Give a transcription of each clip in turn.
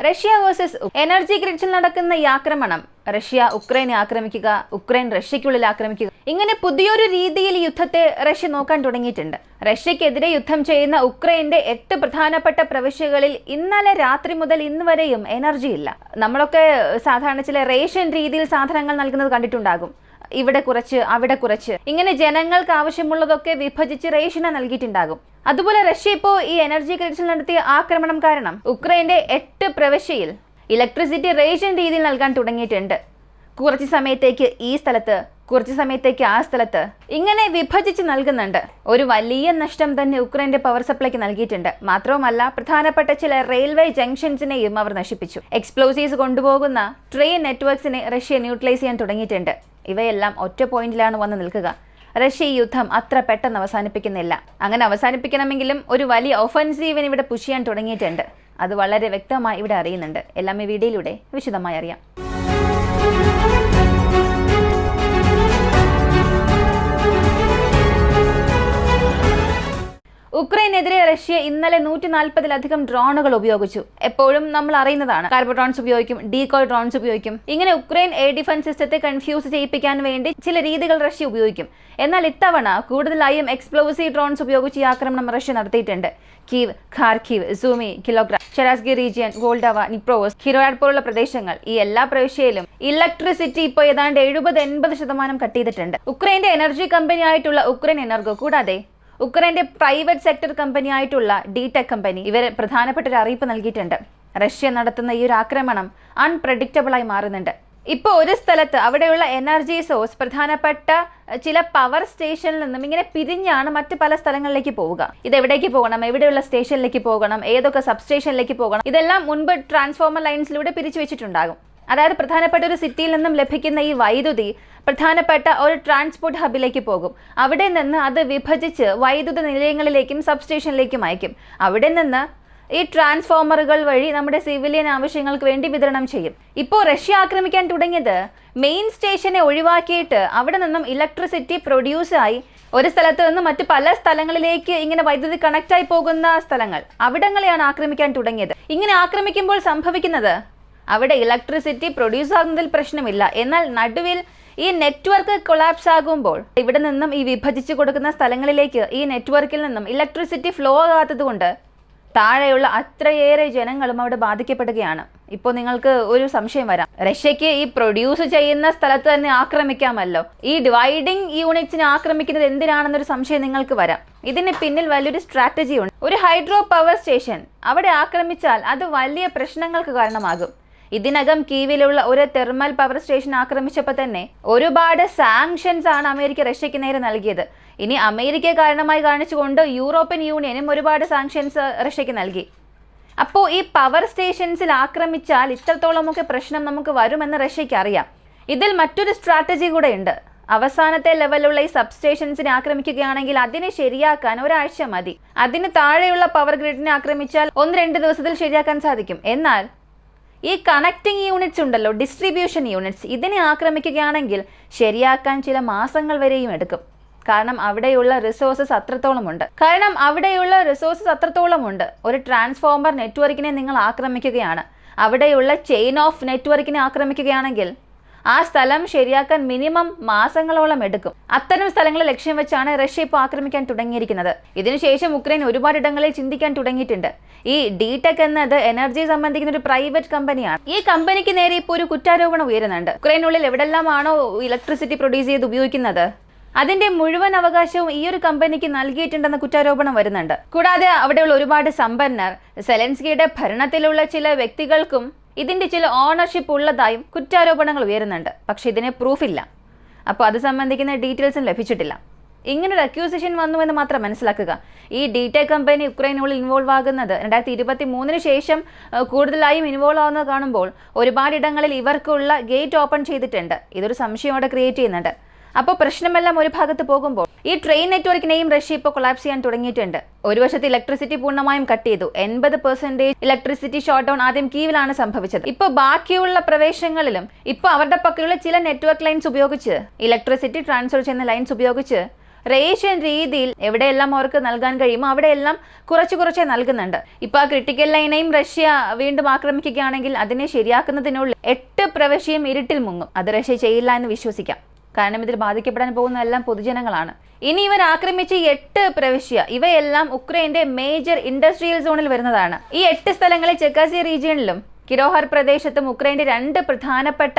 Russia versus energy ഗ്രിഡ്സിൽ നടക്കുന്ന ഈ ആക്രമണം, റഷ്യ ഉക്രൈനെ ആക്രമിക്കുക, ഉക്രൈൻ റഷ്യക്കുള്ളിൽ ആക്രമിക്കുക, ഇങ്ങനെ പുതിയൊരു രീതിയിൽ യുദ്ധത്തെ റഷ്യ നോക്കാൻ തുടങ്ങിയിട്ടുണ്ട്. റഷ്യക്കെതിരെ യുദ്ധം ചെയ്യുന്ന ഉക്രൈന്റെ 8 പ്രധാനപ്പെട്ട പ്രവിശ്യകളിൽ ഇന്നലെ രാത്രി മുതൽ ഇന്ന് വരെയും എനർജി ഇല്ല. നമ്മളൊക്കെ സാധാരണ ചില റേഷൻ രീതിയിൽ സാധനങ്ങൾ നൽകുന്നത് കണ്ടിട്ടുണ്ടാകും. ഇവിടെ കുറച്ച് അവിടെ കുറച്ച്, ഇങ്ങനെ ജനങ്ങൾക്ക് ആവശ്യമുള്ളതൊക്കെ വിഭജിച്ച് റേഷന് നൽകിയിട്ടുണ്ടാകും. അതുപോലെ റഷ്യ ഇപ്പോൾ ഈ എനർജി ഗ്രിഡ്സിൽ നടത്തിയ ആക്രമണം കാരണം ഉക്രൈന്റെ 8 പ്രവിശ്യയിൽ ഇലക്ട്രിസിറ്റി റേഷൻ രീതിയിൽ നൽകാൻ തുടങ്ങിയിട്ടുണ്ട്. കുറച്ച് സമയത്തേക്ക് ഈ സ്ഥലത്ത്, കുറച്ച് സമയത്തേക്ക് ആ സ്ഥലത്ത്, ഇങ്ങനെ വിഭജിച്ച് നൽകുന്നുണ്ട്. ഒരു വലിയ നഷ്ടം തന്നെ ഉക്രൈന്റെ പവർ സപ്ലൈക്ക് നൽകിയിട്ടുണ്ട്. മാത്രവുമല്ല, പ്രധാനപ്പെട്ട ചില റെയിൽവേ ജംഗ്ഷൻസിനെയും അവർ നശിപ്പിച്ചു. എക്സ്പ്ലോസീവ്സ് കൊണ്ടുപോകുന്ന ട്രെയിൻ നെറ്റ്വർക്സിനെ റഷ്യ ന്യൂട്രലൈസ് ചെയ്യാൻ തുടങ്ങിയിട്ടുണ്ട്. ഇവയെല്ലാം ഒറ്റ പോയിന്റിലാണ് വന്ന് നിൽക്കുക. റഷ്യ ഈ യുദ്ധം അത്ര പെട്ടെന്ന് അവസാനിപ്പിക്കുന്നില്ല. അങ്ങനെ അവസാനിപ്പിക്കണമെങ്കിലും ഒരു വലിയ ഒഫൻസീവിന് ഇവിടെ പുഷ് ചെയ്യാൻ തുടങ്ങിയിട്ടുണ്ട്. അത് വളരെ വ്യക്തമായി ഇവിടെ അറിയുന്നുണ്ട്. എല്ലാം ഈ വീഡിയോയിലൂടെ വിശദമായി അറിയാം. ഉക്രൈനെതിരെ റഷ്യ ഇന്നലെ 140-ലധികം ഡ്രോണുകൾ ഉപയോഗിച്ചു. എപ്പോഴും നമ്മൾ അറിയുന്നതാണ്, കാർബോ ഡ്രോൺസ് ഉപയോഗിക്കും, ഡീകോയ് ഡ്രോൺസ് ഉപയോഗിക്കും. ഇങ്ങനെ ഉക്രൈൻ എയർ ഡിഫൻസ് സിസ്റ്റത്തെ കൺഫ്യൂസ് ചെയ്യിപ്പിക്കാൻ വേണ്ടി ചില രീതികൾ റഷ്യ ഉപയോഗിക്കും. എന്നാൽ ഇത്തവണ കൂടുതലായും എക്സ്പ്ലോസീവ് ഡ്രോൺസ് ഉപയോഗിച്ച് ഈ ആക്രമണം റഷ്യ നടത്തിയിട്ടുണ്ട്. കീവ്, ഖാർക്കീവ്, സൂമി, കിലോഗ്രാം, ഷെരാസ്കി റീജിയൻ, ഗോൾഡവ, നിപ്രോവോസ്, ഹിരോയാഡ് പോലുള്ള പ്രദേശങ്ങൾ, ഈ എല്ലാ പ്രവിശ്യയിലും ഇലക്ട്രിസിറ്റി ഇപ്പോൾ ഏതാണ്ട് 70-80% കട്ട് ചെയ്തിട്ടുണ്ട്. ഉക്രൈന്റെ എനർജി കമ്പനി ആയിട്ടുള്ള ഉക്രൈൻ എനർഗോ, കൂടാതെ ഉക്രൈന്റെ പ്രൈവറ്റ് സെക്ടർ കമ്പനി ആയിട്ടുള്ള ഡി-ടെക് കമ്പനി, ഇവർ പ്രധാനപ്പെട്ട ഒരു അറിയിപ്പ് നൽകിയിട്ടുണ്ട്. റഷ്യ നടത്തുന്ന ഈ ഒരു ആക്രമണം അൺപ്രഡിക്റ്റബിളായി മാറുന്നുണ്ട്. ഇപ്പോൾ ഒരു സ്ഥലത്ത് അവിടെയുള്ള എനർജി സോഴ്സ് പ്രധാനപ്പെട്ട ചില പവർ സ്റ്റേഷനിൽ നിന്നും ഇങ്ങനെ പിരിഞ്ഞാണ് മറ്റ് പല സ്ഥലങ്ങളിലേക്ക് പോവുക. ഇത് എവിടേക്ക് പോകണം, എവിടെയുള്ള സ്റ്റേഷനിലേക്ക് പോകണം, ഏതൊക്കെ സബ് സ്റ്റേഷനിലേക്ക് പോകണം, ഇതെല്ലാം മുൻപ് ട്രാൻസ്ഫോമർ ലൈൻസിലൂടെ പിരിച്ചു വെച്ചിട്ടുണ്ടാകും. അതായത് പ്രധാനപ്പെട്ട ഒരു സിറ്റിയിൽ നിന്നും ലഭിക്കുന്ന ഈ വൈദ്യുതി പ്രധാനപ്പെട്ട ഒരു ട്രാൻസ്പോർട്ട് ഹബിലേക്ക് പോകും. അവിടെ നിന്ന് അത് വിഭജിച്ച് വൈദ്യുത നിലയങ്ങളിലേക്കും സബ് സ്റ്റേഷനിലേക്കും അയക്കും. അവിടെ നിന്ന് ഈ ട്രാൻസ്ഫോമറുകൾ വഴി നമ്മുടെ സിവിലിയൻ ആവശ്യങ്ങൾക്ക് വേണ്ടി വിതരണം ചെയ്യും. ഇപ്പോൾ റഷ്യ ആക്രമിക്കാൻ തുടങ്ങിയത് മെയിൻ സ്റ്റേഷനെ ഒഴിവാക്കിയിട്ട് അവിടെ നിന്നും ഇലക്ട്രിസിറ്റി പ്രൊഡ്യൂസായി ഒരു സ്ഥലത്ത് നിന്ന് മറ്റ് പല സ്ഥലങ്ങളിലേക്ക് ഇങ്ങനെ വൈദ്യുതി കണക്റ്റായി പോകുന്ന സ്ഥലങ്ങൾ, അവിടങ്ങളെയാണ് ആക്രമിക്കാൻ തുടങ്ങിയത്. ഇങ്ങനെ ആക്രമിക്കുമ്പോൾ സംഭവിക്കുന്നത്, അവിടെ ഇലക്ട്രിസിറ്റി പ്രൊഡ്യൂസ് ആകുന്നതിൽ പ്രശ്നമില്ല, എന്നാൽ നടുവിൽ ഈ നെറ്റ്വർക്ക് കൊളാപ്സ് ആകുമ്പോൾ ഇവിടെ നിന്നും ഈ വിഭജിച്ച് കൊടുക്കുന്ന സ്ഥലങ്ങളിലേക്ക് ഈ നെറ്റ്വർക്കിൽ നിന്നും ഇലക്ട്രിസിറ്റി ഫ്ലോ ആകാത്തത് കൊണ്ട് താഴെയുള്ള അത്രയേറെ ജനങ്ങളും അവിടെ ബാധിക്കപ്പെടുകയാണ്. ഇപ്പോൾ നിങ്ങൾക്ക് ഒരു സംശയം വരാം, റഷ്യക്ക് ഈ പ്രൊഡ്യൂസ് ചെയ്യുന്ന സ്ഥലത്ത് തന്നെ ആക്രമിക്കാമല്ലോ, ഈ ഡിവൈഡിങ് യൂണിറ്റ്സിനെ ആക്രമിക്കുന്നത് എന്തിനാണെന്നൊരു സംശയം നിങ്ങൾക്ക് വരാം. ഇതിന് പിന്നിൽ വലിയൊരു സ്ട്രാറ്റജി ഉണ്ട്. ഒരു ഹൈഡ്രോ പവർ സ്റ്റേഷൻ അവിടെ ആക്രമിച്ചാൽ അത് വലിയ പ്രശ്നങ്ങൾക്ക് കാരണമാകും. ഇതിനകം കീവിലുള്ള ഒരു തെർമൽ പവർ സ്റ്റേഷൻ ആക്രമിച്ചപ്പോൾ തന്നെ ഒരുപാട് സാങ്ഷൻസ് ആണ് അമേരിക്ക റഷ്യക്ക് നേരെ നൽകിയത്. ഇനി അമേരിക്ക കാരണമായി കാണിച്ചുകൊണ്ട് യൂറോപ്യൻ യൂണിയനും ഒരുപാട് സാങ്ഷൻസ് റഷ്യക്ക് നൽകി. അപ്പോൾ ഈ പവർ സ്റ്റേഷൻസിൽ ആക്രമിച്ചാൽ ഇത്രത്തോളമൊക്കെ പ്രശ്നം നമുക്ക് വരുമെന്ന് റഷ്യക്ക് അറിയാം. ഇതിൽ മറ്റൊരു സ്ട്രാറ്റജി കൂടെ ഉണ്ട്. അവസാനത്തെ ലെവലുള്ള ഈ സബ് സ്റ്റേഷൻസിനെ ആക്രമിക്കുകയാണെങ്കിൽ അതിനെ ശരിയാക്കാൻ ഒരാഴ്ച മതി. അതിന് താഴെയുള്ള പവർ ഗ്രിഡിനെ ആക്രമിച്ചാൽ 1-2 ദിവസത്തിൽ ശരിയാക്കാൻ സാധിക്കും. എന്നാൽ ഈ കണക്റ്റിംഗ് യൂണിറ്റ്സ് ഉണ്ടല്ലോ, ഡിസ്ട്രിബ്യൂഷൻ യൂണിറ്റ്സ്, ഇതിനെ ആക്രമിക്കുകയാണെങ്കിൽ ശരിയാക്കാൻ ചില മാസങ്ങൾ വരെയും എടുക്കും. കാരണം അവിടെയുള്ള റിസോഴ്സസ് അത്രത്തോളം ഉണ്ട്. ഒരു ട്രാൻസ്ഫോമർ നെറ്റ്വർക്കിനെ നിങ്ങൾ ആക്രമിക്കുകയാണ്, അവിടെയുള്ള ചെയിൻ ഓഫ് നെറ്റ്വർക്കിനെ ആക്രമിക്കുകയാണെങ്കിൽ ആ സ്ഥലം ശരിയാക്കാൻ മിനിമം മാസങ്ങളോളം എടുക്കും. അത്തരം സ്ഥലങ്ങളെ ലക്ഷ്യം വെച്ചാണ് റഷ്യ ഇപ്പോൾ ആക്രമിക്കാൻ തുടങ്ങിയിരിക്കുന്നത്. ഇതിനുശേഷം ഉക്രൈൻ ഒരുപാട് ഇടങ്ങളിൽ ചിന്തിക്കാൻ തുടങ്ങിയിട്ടുണ്ട്. ഈ ഡി-ടെക് എന്നത് എനർജി സംബന്ധിക്കുന്ന ഒരു പ്രൈവറ്റ് കമ്പനിയാണ്. ഈ കമ്പനിക്ക് നേരെ ഇപ്പോൾ ഒരു കുറ്റാരോപണം ഉയരുന്നുണ്ട്. ഉക്രൈനുള്ളിൽ എവിടെല്ലാമാണോ ഇലക്ട്രിസിറ്റി പ്രൊഡ്യൂസ് ചെയ്ത് ഉപയോഗിക്കുന്നത് അതിന്റെ മുഴുവൻ അവകാശവും ഈ ഒരു കമ്പനിക്ക് നൽകിയിട്ടുണ്ടെന്ന കുറ്റാരോപണം വരുന്നുണ്ട്. കൂടാതെ അവിടെയുള്ള ഒരുപാട് സമ്പന്നർ, സെലൻസ്കിയുടെ ഭരണത്തിലുള്ള ചില വ്യക്തികൾക്കും ഇതിന്റെ ചില ഓണർഷിപ്പ് ഉള്ളതായും കുറ്റാരോപണങ്ങൾ ഉയരുന്നുണ്ട്. പക്ഷെ ഇതിന് പ്രൂഫില്ല. അപ്പോൾ അത് സംബന്ധിക്കുന്ന ഡീറ്റെയിൽസും ലഭിച്ചിട്ടില്ല. ഇങ്ങനൊരു അക്യൂസിഷൻ വന്നുവെന്ന് മാത്രം മനസ്സിലാക്കുക. ഈ ഡി-ടെക് കമ്പനി ഉക്രൈനുള്ളിൽ ഇൻവോൾവ് ആകുന്നത് 2023 ശേഷം കൂടുതലായും ഇൻവോൾവ് ആവുന്നത് കാണുമ്പോൾ ഒരുപാട് ഇടങ്ങളിൽ ഇവർക്കുള്ള ഗേറ്റ് ഓപ്പൺ ചെയ്തിട്ടുണ്ട്. ഇതൊരു സംശയം അവിടെ ക്രിയേറ്റ് ചെയ്യുന്നുണ്ട്. അപ്പോൾ പ്രശ്നമെല്ലാം ഒരു ഭാഗത്ത് പോകുമ്പോൾ ഈ ട്രെയിൻ നെറ്റ്വർക്കിനെയും റഷ്യ ഇപ്പോൾ കൊളാപ്സ് ചെയ്യാൻ തുടങ്ങിയിട്ടുണ്ട്. ഒരു വശത്ത് ഇലക്ട്രിസിറ്റി പൂർണ്ണമായും കട്ട് ചെയ്തു. 80% ഇലക്ട്രിസിറ്റി ഷോട്ട് ഡൗൺ ആദ്യം കീവിലാണ് സംഭവിച്ചത്. ഇപ്പോൾ ബാക്കിയുള്ള പ്രദേശങ്ങളിലും ഇപ്പോൾ അവരുടെ പക്കലുള്ള ചില നെറ്റ്വർക്ക് ലൈൻസ് ഉപയോഗിച്ച്, ഇലക്ട്രിസിറ്റി ട്രാൻസ്ഫർ ചെയ്യുന്ന ലൈൻസ് ഉപയോഗിച്ച് റേഷ്യൻ രീതിയിൽ എവിടെയെല്ലാം അവർക്ക് നൽകാൻ കഴിയുമോ അവിടെയെല്ലാം കുറച്ചേ നൽകുന്നുണ്ട്. ഇപ്പൊ ആ ക്രിട്ടിക്കൽ ലൈനെയും റഷ്യ വീണ്ടും ആക്രമിക്കുകയാണെങ്കിൽ അതിനെ ശരിയാക്കുന്നതിനുള്ളിൽ 8 പ്രവിശ്യയും ഇരുട്ടിൽ മുങ്ങും. അത് റഷ്യ ചെയ്യില്ല എന്ന് വിശ്വസിക്കാം. കാരണം ഇതിൽ ബാധിക്കപ്പെടാൻ പോകുന്നതെല്ലാം പൊതുജനങ്ങളാണ്. ഇനി ഇവർ ആക്രമിച്ച 8 പ്രവിശ്യ ഇവയെല്ലാം ഉക്രൈന്റെ മേജർ ഇൻഡസ്ട്രിയൽ സോണിൽ വരുന്നതാണ്. ഈ 8 സ്ഥലങ്ങളിൽ ചെക്കാസിയ റീജിയനിലും കിരോഹാർ പ്രദേശത്തും ഉക്രൈന്റെ 2 പ്രധാനപ്പെട്ട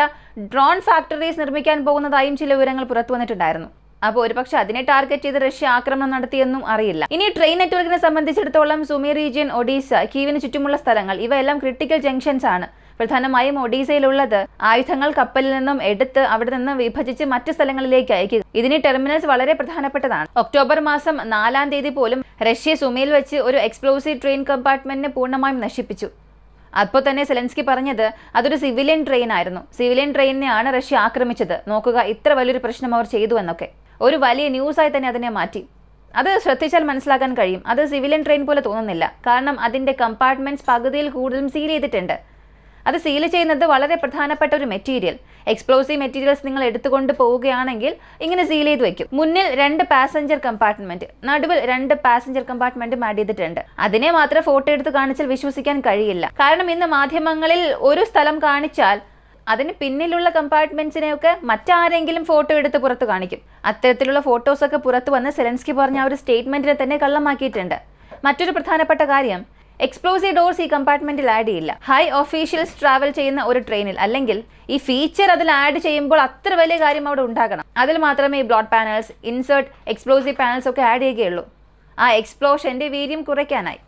ഡ്രോൺ ഫാക്ടറീസ് നിർമ്മിക്കാൻ പോകുന്നതായും ചില വിവരങ്ങൾ പുറത്തു വന്നിട്ടുണ്ടായിരുന്നു. അപ്പോൾ ഒരുപക്ഷെ അതിനെ ടാർഗറ്റ് ചെയ്ത് റഷ്യ ആക്രമണം നടത്തിയെന്നും അറിയില്ല. ഇനി ട്രെയിൻ നെറ്റ്വർക്കിനെ സംബന്ധിച്ചിടത്തോളം സുമി റീജിയൻ, ഒഡീസ, കീവിന് ചുറ്റുമുള്ള സ്ഥലങ്ങൾ ഇവയെല്ലാം ക്രിട്ടിക്കൽ ജംഗ്ഷൻസ് ആണ്. പ്രധാനമായും ഒഡീസയിലുള്ളത് ആയുധങ്ങൾ കപ്പലിൽ നിന്നും എടുത്ത് അവിടെ നിന്ന് വിഭജിച്ച് മറ്റു സ്ഥലങ്ങളിലേക്ക് അയക്കുക. ഇതിന് ടെർമിനൽസ് വളരെ പ്രധാനപ്പെട്ടതാണ്. ഒക്ടോബർ മാസം 4-ാം തീയതി പോലും റഷ്യ സുമിയിൽ വെച്ച് ഒരു എക്സ്പ്ലോസീവ് ട്രെയിൻ കമ്പാർട്ട്മെന്റിനെ പൂർണ്ണമായും നശിപ്പിച്ചു. അപ്പോൾ തന്നെ സെലൻസ്കി പറഞ്ഞത് അതൊരു സിവിലിയൻ ട്രെയിൻ ആയിരുന്നു. സിവിലിയൻ ട്രെയിനിനെയാണ് റഷ്യ ആക്രമിച്ചത്. നോക്കുക, ഇത്ര വലിയൊരു പ്രശ്നം അവർ ചെയ്തു എന്നൊക്കെ. ഒരു വലിയ ന്യൂസായി തന്നെ അതിനെ മാറ്റി. അത് ശ്രദ്ധിച്ചാൽ മനസ്സിലാക്കാൻ കഴിയും. അത് സിവിലിയൻ ട്രെയിൻ പോലെ തോന്നുന്നില്ല. കാരണം അതിൻ്റെ കമ്പാർട്ട്മെന്റ്സ് പകുതിയിൽ കൂടുതലും സീൽ ചെയ്തിട്ടുണ്ട്. അത് സീൽ ചെയ്യുന്നത് വളരെ പ്രധാനപ്പെട്ട ഒരു മെറ്റീരിയൽ, എക്സ്പ്ലോസീവ് മെറ്റീരിയൽസ് നിങ്ങൾ എടുത്തുകൊണ്ട് പോവുകയാണെങ്കിൽ ഇങ്ങനെ സീൽ ചെയ്ത് വെക്കും. മുന്നിൽ 2 പാസഞ്ചർ കമ്പാർട്ട്മെന്റ്, നടുവിൽ 2 പാസഞ്ചർ കമ്പാർട്ട്മെന്റും ആഡ് ചെയ്തിട്ടുണ്ട്. അതിനെ മാത്രം ഫോട്ടോ എടുത്ത് കാണിച്ചാൽ വിശ്വസിക്കാൻ കഴിയില്ല. കാരണം ഇന്ന് മാധ്യമങ്ങളിൽ ഒരു സ്ഥലം കാണിച്ചാൽ അതിന് പിന്നിലുള്ള കമ്പാർട്ട്മെന്റ്സിനെയൊക്കെ മറ്റാരെങ്കിലും ഫോട്ടോ എടുത്ത് പുറത്ത് കാണിക്കും. അത്തരത്തിലുള്ള ഫോട്ടോസൊക്കെ പുറത്ത് വന്ന് സെലൻസ്കി പറഞ്ഞ ആ ഒരു സ്റ്റേറ്റ്മെന്റിനെ തന്നെ കള്ളമാക്കിയിട്ടുണ്ട്. മറ്റൊരു പ്രധാനപ്പെട്ട കാര്യം, എക്സ്പ്ലോസീവ് ഡോർസ് ഈ കമ്പാർട്ട്മെന്റിൽ ആഡ് ചെയ്യില്ല. ഹൈ ഒഫീഷ്യൽസ് ട്രാവൽ ചെയ്യുന്ന ഒരു ട്രെയിനിൽ അല്ലെങ്കിൽ ഈ ഫീച്ചർ അതിൽ ആഡ് ചെയ്യുമ്പോൾ അത്ര വലിയ കാര്യം അവിടെ ഉണ്ടാകണം. അതിൽ മാത്രമേ ഈ blowout panels, insert explosive panels ഒക്കെ ആഡ് ചെയ്യുകയുള്ളൂ. ആ എക്സ്പ്ലോഷന്റെ വീര്യം കുറയ്ക്കാനായി.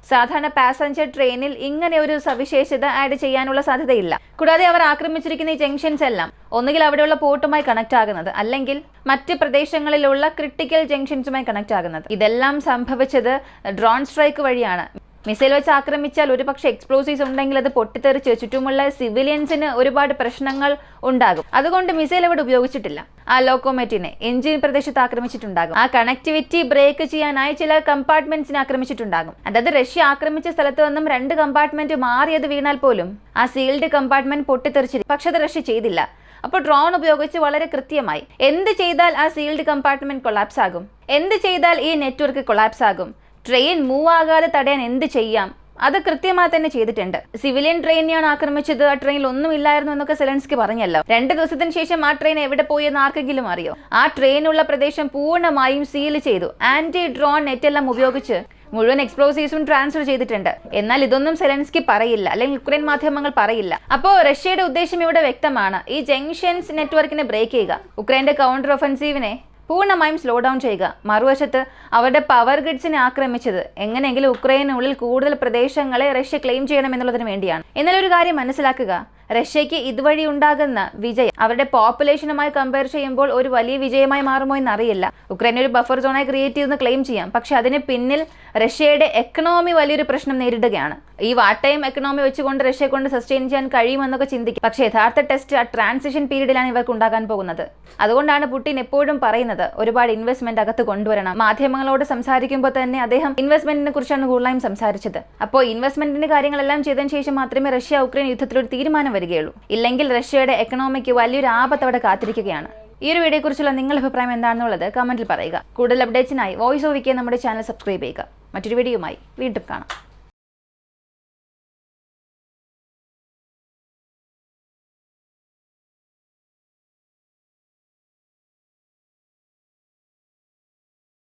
സാധാരണ പാസഞ്ചർ ട്രെയിനിൽ ഇങ്ങനെ ഒരു സവിശേഷത ആഡ് ചെയ്യാനുള്ള സാധ്യതയില്ല. കൂടാതെ അവർ ആക്രമിച്ചിരിക്കുന്ന ഈ ജംഗ്ഷൻസ് എല്ലാം ഒന്നുകിൽ അവിടെയുള്ള പോർട്ടുമായി കണക്ട് ആകുന്നത്, അല്ലെങ്കിൽ മറ്റ് പ്രദേശങ്ങളിലുള്ള ക്രിട്ടിക്കൽ ജംഗ്ഷൻസുമായി കണക്ട് ആകുന്നത്. ഇതെല്ലാം സംഭവിച്ചത് ഡ്രോൺ സ്ട്രൈക്ക് വഴിയാണ്. മിസൈൽ വെച്ച് ആക്രമിച്ചാൽ ഒരുപക്ഷെ എക്സ്പ്ലോസീവ്സ് ഉണ്ടെങ്കിൽ അത് പൊട്ടിത്തെറിച്ച് ചുറ്റുമുള്ള സിവിലിയൻസിന് ഒരുപാട് പ്രശ്നങ്ങൾ ഉണ്ടാകും. അതുകൊണ്ട് മിസൈൽ അവിടെ ഉപയോഗിച്ചിട്ടില്ല. ആ ലോക്കോമോറ്റീവിനെ, എഞ്ചിൻ പ്രദേശത്ത് ആക്രമിച്ചിട്ടുണ്ടാകും. ആ കണക്ടിവിറ്റി ബ്രേക്ക് ചെയ്യാനായി ചില കമ്പാർട്ട്മെന്റ്സിനെ ആക്രമിച്ചിട്ടുണ്ടാകും. അതായത് റഷ്യ ആക്രമിച്ച സ്ഥലത്ത് നിന്നും 2 കമ്പാർട്ട്മെന്റ് മാറിയത് വീണാൽ പോലും ആ സീൽഡ് കമ്പാർട്ട്മെന്റ് പൊട്ടിത്തെറിച്ചിരിക്കും. പക്ഷെ അത് റഷ്യ ചെയ്തില്ല. അപ്പോൾ ഡ്രോൺ ഉപയോഗിച്ച് വളരെ കൃത്യമായി എന്ത് ചെയ്താൽ ആ സീൽഡ് കമ്പാർട്ട്മെന്റ് കൊളാപ്സ് ആകും, എന്ത് ചെയ്താൽ ഈ നെറ്റ്വർക്ക് കൊളാപ്സ് ആകും, ട്രെയിൻ മൂവ് ആകാതെ തടയാൻ എന്ത് ചെയ്യാം, അത് കൃത്യമായി തന്നെ ചെയ്തിട്ടുണ്ട്. സിവിലിയൻ ട്രെയിനെയാണ് ആക്രമിച്ചത്, ആ ട്രെയിനിൽ ഒന്നും ഇല്ലായിരുന്നു എന്നൊക്കെ സെലൻസ്കി പറഞ്ഞല്ലോ. 2 ദിവസത്തിന് ശേഷം ആ ട്രെയിൻ എവിടെ പോയി എന്ന് ആർക്കെങ്കിലും അറിയോ? ആ ട്രെയിനുള്ള പ്രദേശം പൂർണ്ണമായും സീൽ ചെയ്തു. ആന്റി ഡ്രോൺ നെറ്റ് എല്ലാം ഉപയോഗിച്ച് മുഴുവൻ എക്സ്പ്ലോസീവ്സും ട്രാൻസ്ഫർ ചെയ്തിട്ടുണ്ട്. എന്നാൽ ഇതൊന്നും സെലൻസ്കി പറയില്ല, അല്ലെങ്കിൽ യുക്രൈൻ മാധ്യമങ്ങൾ പറയില്ല. അപ്പോൾ റഷ്യയുടെ ഉദ്ദേശം ഇവിടെ വ്യക്തമാണ്, ഈ ജംഗ്ഷൻസ് നെറ്റ്വർക്കിനെ ബ്രേക്ക് ചെയ്യുക, ഉക്രൈന്റെ കൗണ്ടർ ഒഫൻസീവിനെ പൂർണ്ണമായും സ്ലോ ഡൗൺ ചെയ്യുക. മറുവശത്ത് അവരുടെ പവർ ഗ്രിഡ്സിനെ ആക്രമിച്ചത് എങ്ങനെയെങ്കിലും ഉക്രൈനുള്ളിൽ കൂടുതൽ പ്രദേശങ്ങളെ റഷ്യ ക്ലെയിം ചെയ്യണമെന്നുള്ളതിന് വേണ്ടിയാണ്. എന്നാൽ ഒരു കാര്യം മനസ്സിലാക്കുക, റഷ്യയ്ക്ക് ഇതുവഴി ഉണ്ടാകുന്ന വിജയം അവരുടെ പോപ്പുലേഷനുമായി കമ്പയർ ചെയ്യുമ്പോൾ ഒരു വലിയ വിജയമായി മാറുമോ എന്നറിയില്ല. ഉക്രൈൻ ഒരു ബഫർ സോണായി ക്രിയേറ്റ് ചെയ്തെന്ന് ക്ലെയിം ചെയ്യാം. പക്ഷെ അതിന് പിന്നിൽ റഷ്യയുടെ എക്കണോമി വലിയൊരു പ്രശ്നം നേരിടുകയാണ്. ഈ വാട്ട് ടൈം എക്കണോമി വെച്ചുകൊണ്ട് റഷ്യയെ കൊണ്ട് സസ്റ്റെയിൻ ചെയ്യാൻ കഴിയുമെന്നൊക്കെ ചിന്തിക്കും. പക്ഷേ യഥാർത്ഥ ടെസ്റ്റ് ആ ട്രാൻസിഷൻ പീരീഡിലാണ് ഇവർക്ക് ഉണ്ടാകാൻ പോകുന്നത്. അതുകൊണ്ടാണ് പുടിൻ എപ്പോഴും പറയുന്നത് ഒരുപാട് ഇൻവെസ്റ്റ്മെന്റ് അകത്ത് കൊണ്ടുവരണം. മാധ്യമങ്ങളോട് സംസാരിക്കുമ്പോൾ തന്നെ അദ്ദേഹം ഇൻവെസ്റ്റ്മെന്റിനെ കുറിച്ചാണ് കൂടുതലായും സംസാരിച്ചത്. അപ്പോൾ ഇൻവെസ്റ്റ്മെന്റിന്റെ കാര്യങ്ങളെല്ലാം ചെയ്തതിനു ശേഷം മാത്രമേ റഷ്യ ഉക്രൈൻ യുദ്ധത്തിൽ ഒരു തീരുമാനം വരികയുള്ളൂ. ഇല്ലെങ്കിൽ റഷ്യയുടെ എക്കണോമിക്ക് വലിയൊരു ആപത്ത് അവിടെ കാത്തിരിക്കുകയാണ്. ഈ ഒരു വീഡിയോയെ കുറിച്ചുള്ള നിങ്ങളുടെ അഭിപ്രായം എന്താണെന്നുള്ളത് കമന്റിൽ പറയുക. കൂടുതൽ അപ്ഡേറ്റ്സിനായി വോയിസ് ഓഫ് വിക്കിയെ നമ്മുടെ ചാനൽ സബ്സ്ക്രൈബ് ചെയ്യുക. മറ്റൊരു വീഡിയോയുമായി വീണ്ടും കാണാം.